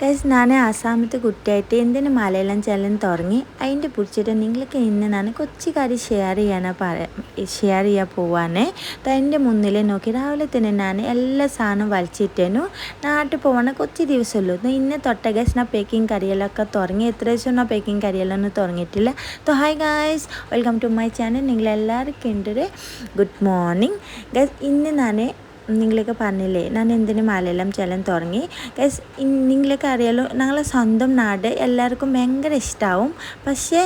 Guys ഞാൻ ആസാമത്തെ കുട്ടിയായിട്ട് എന്തിനു മലയാളം ചാനൽ തുടങ്ങി അതിൻ്റെ പിടിച്ചിട്ട് നിങ്ങൾക്ക് ഇന്ന് ഞാൻ കൊച്ചു കാര്യം ഷെയർ ചെയ്യാൻ പോവാനേ. അതിൻ്റെ മുന്നിൽ നോക്കി രാവിലെ തന്നെ ഞാൻ എല്ലാ സാധനവും വലിച്ചിട്ടേനു നാട്ടിൽ പോവാണ് കൊച്ചു ദിവസമുള്ളൂ. ഇന്ന് തൊട്ട ഗൈസ് ഞാൻ പേക്കിങ് കറികളൊക്കെ തുടങ്ങി. എത്ര ദിവസം ഞാൻ പേക്കിങ് കറികളൊന്നും തുടങ്ങിയിട്ടില്ല. Hi guys, welcome to my channel. നിങ്ങളെല്ലാവർക്കും ഉണ്ട് ഗുഡ് മോർണിംഗ് ഗൈസ്. ഇന്ന് ഞാൻ നിങ്ങളൊക്കെ പറഞ്ഞില്ലേ ഞാൻ എന്തിനു മലയാളം ചാനൽ തുടങ്ങി. ഗൈസ് നിങ്ങളൊക്കെ അറിയാലോ, ഞങ്ങളെ സ്വന്തം നാട് എല്ലാവർക്കും ഭയങ്കര ഇഷ്ടമാവും. പക്ഷേ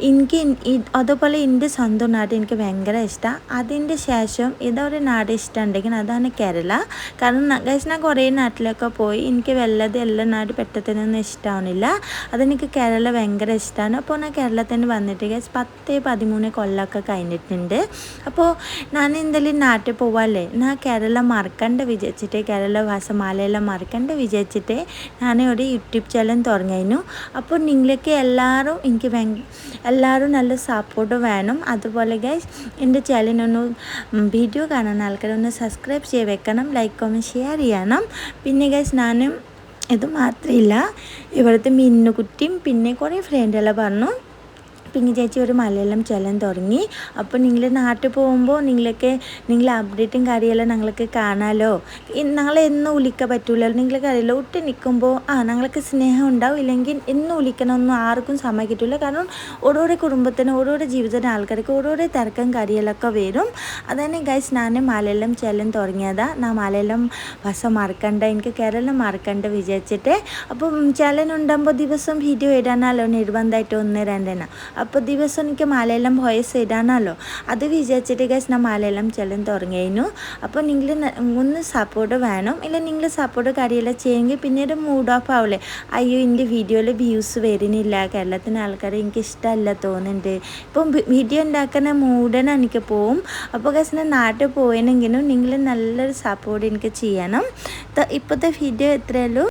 എനിക്ക് അതുപോലെ എൻ്റെ സ്വന്തം നാട് എനിക്ക് ഭയങ്കര ഇഷ്ടമാണ്. അതിൻ്റെ ശേഷം ഇതൊരു നാട് ഇഷ്ടമുണ്ടെങ്കിൽ അതാണ് കേരള. കാരണം ഗൈസ് ഞാൻ കുറേ നാട്ടിലൊക്കെ പോയി, എനിക്ക് വല്ലതും എല്ലാ നാട് പെട്ടെന്നൊന്നും ഇഷ്ടമാവുന്നില്ല. അതെനിക്ക് കേരള ഭയങ്കര ഇഷ്ടമാണ്. അപ്പോൾ ഞാൻ കേരളത്തിൽ വന്നിട്ട് ഗൈസ് 10-13 കൊല്ലമൊക്കെ കഴിഞ്ഞിട്ടുണ്ട്. അപ്പോൾ ഞാൻ എന്തായാലും നാട്ടിൽ പോവാല്ലേ, ഞാൻ കേരള മറക്കണ്ട വിചാരിച്ചിട്ട്, കേരള ഭാഷ മലയാളം മറക്കണ്ട വിചാരിച്ചിട്ട് ഞാൻ ഒരു യൂട്യൂബ് ചാനൽ തുടങ്ങിയിരുന്നു. അപ്പോൾ നിങ്ങൾക്ക് എല്ലാവരും നല്ല സപ്പോർട്ട് വേണം. അതുപോലെ ഗൈസ് എൻ്റെ ചാനലിനൊന്ന് വീഡിയോ കാണുന്ന ആൾക്കാരൊന്ന് സബ്സ്ക്രൈബ് ചെയ്ത് വെക്കണം, ലൈക്ക് കമൻറ്റ് ഷെയർ ചെയ്യണം. പിന്നെ ഗൈസ് ഞാനും ഇത് മാത്രമില്ല, ഇവിടുത്തെ മിന്നുകുട്ടിയും പിന്നെ കുറേ ഫ്രണ്ടെല്ലാം പറഞ്ഞു പിന്നെ ചേച്ചി ഒരു മലയാളം ചാനൽ തുടങ്ങി. അപ്പോൾ നിങ്ങൾ നാട്ടിൽ പോകുമ്പോൾ നിങ്ങൾ അപ്ഡേറ്റും കാര്യമെല്ലാം ഞങ്ങൾക്ക് കാണാമല്ലോ. ഞങ്ങളെന്നും വിളിക്കാൻ പറ്റൂലല്ലോ, നിങ്ങൾക്ക് അറിയില്ല. ഒട്ടി നിൽക്കുമ്പോൾ ഞങ്ങൾക്ക് സ്നേഹം ഉണ്ടാവും. ഇല്ലെങ്കിൽ എന്നും വിളിക്കണമെന്നും ആർക്കും സമയം കിട്ടില്ല. കാരണം ഓരോരോ കുടുംബത്തിനും ഓരോരോ ജീവിതത്തിന് ആൾക്കാർക്ക് ഓരോരോ തിരക്കും കാര്യങ്ങളൊക്കെ വരും. അതന്നെ ഗൈസ് ഞാൻ മലയാളം ചാനൽ തുടങ്ങിയതാണ്. ഞാൻ മലയാളം ഭാഷ മറക്കണ്ട, എനിക്ക് കേരളം മറക്കണ്ട വിചാരിച്ചിട്ട്. അപ്പം ചാനൽ ഉണ്ടാകുമ്പോൾ ദിവസം വീഡിയോ ഇടാനല്ലോ നിർബന്ധമായിട്ട് 1-2 അപ്പോൾ ദിവസം എനിക്ക് മലയാളം വോയിസ് ഇടാനല്ലോ. അത് വിചാരിച്ചിട്ട് ഗൈസ് ഞാൻ മലയാളം ചാനൽ തുടങ്ങിയിരുന്നു. അപ്പോൾ നിങ്ങൾ ഒന്ന് സപ്പോർട്ട് വേണം. ഇല്ല നിങ്ങൾ സപ്പോർട്ട് കാര്യമെല്ലാം ചെയ്യുമെങ്കിൽ പിന്നീട് മൂഡ് ഓഫ് ആവില്ലേ, അയ്യോ എൻ്റെ വീഡിയോയിൽ വ്യൂസ് വരുന്നില്ല, കേരളത്തിലെ ആൾക്കാർ എനിക്ക് ഇഷ്ടമല്ല തോന്നുന്നുണ്ട്. ഇപ്പം വീഡിയോ ഉണ്ടാക്കുന്ന മൂടനെ എനിക്ക് പോവും. അപ്പോൾ ഗൈസ് ഞാൻ നാട്ടിൽ പോയെങ്കിലും നിങ്ങൾ നല്ലൊരു സപ്പോർട്ട് എനിക്ക് ചെയ്യണം. ഇപ്പോഴത്തെ വീഡിയോ എത്രയല്ലോ.